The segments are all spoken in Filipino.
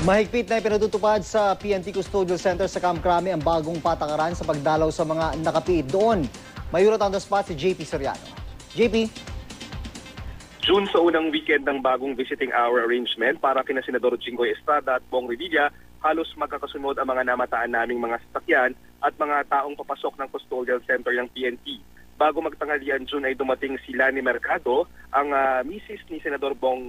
Mahigpit na ipinatutupad sa PNP Custodial Center sa Camp Crame ang bagong patakaran sa pagdalaw sa mga nakapiid doon. May urot on the spot si JP Soriano. JP? June sa unang weekend ng bagong visiting hour arrangement para kina Senador Jinggoy Estrada at Bong Revilla, halos magkakasunod ang mga namataan naming mga sasakyan at mga taong papasok ng Custodial Center ng PNP. Bago magtanghalian June ay dumating si Lani Mercado, ang misis ni Senador Bong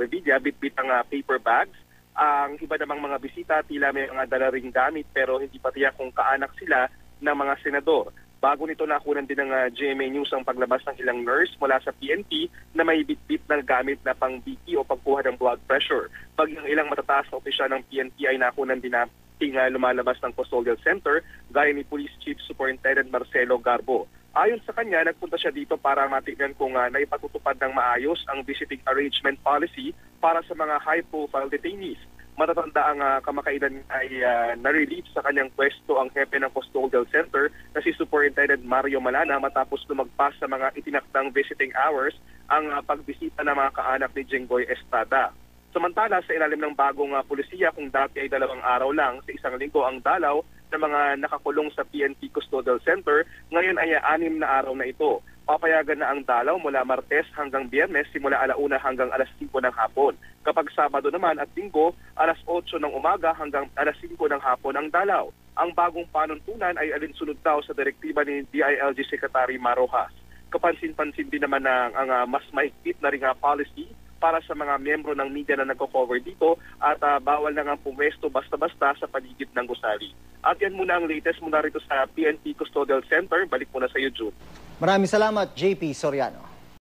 Revilla, bitbit ang paper bags. Ang iba namang mga bisita tila may mga dala ring gamit pero hindi pa tiyak kung kaanak sila ng mga senador. Bago nito nakunan din ng GMA News ang paglabas ng ilang nurse mula sa PNP na may bitbit ng gamit na pang BP o pagkuha ng blood pressure. Pag ang ilang matataas na opisyal ng PNP ay nakunan din nating lumalabas ng Custodial Center gaya ni Police Chief Superintendent Marcelo Garbo. Ayon sa kanya, nagpunta siya dito para matignan kung naipatutupad ng maayos ang visiting arrangement policy para sa mga high-profile detainees. Matatanda ang kamakailan ay na-relieve sa kanyang pwesto ang hepe ng Custodial Center na si Superintendent Mario Malana matapos lumagpas sa mga itinakdang visiting hours ang pagbisita ng mga kaanak ni Jinggoy Estrada. Samantala, sa ilalim ng bagong pulisiya, kung dati ay 2 araw lang sa isang linggo ang dalaw ng mga nakakulong sa PNP Custodial Center, ngayon ay 6 na araw na ito. Papayagan na ang dalaw mula Martes hanggang Biyernes simula 1:00 hanggang 5:00 ng hapon. Kapag Sabado naman at Linggo, 8:00 ng umaga hanggang 5:00 ng hapon ang dalaw. Ang bagong panuntunan ay alinsunod daw sa direktiba ni DILG Secretary Marojas. Kapansin-pansin din naman ang mas mahigpit na ring policy para sa mga miyembro ng media na nagko-cover dito at bawal na nga pumwesto basta-basta sa paligid ng gusali. At yan muna ang latest muna rito sa PNP Custodial Center. Balik muna sa iyo, June. Maraming salamat, JP Soriano.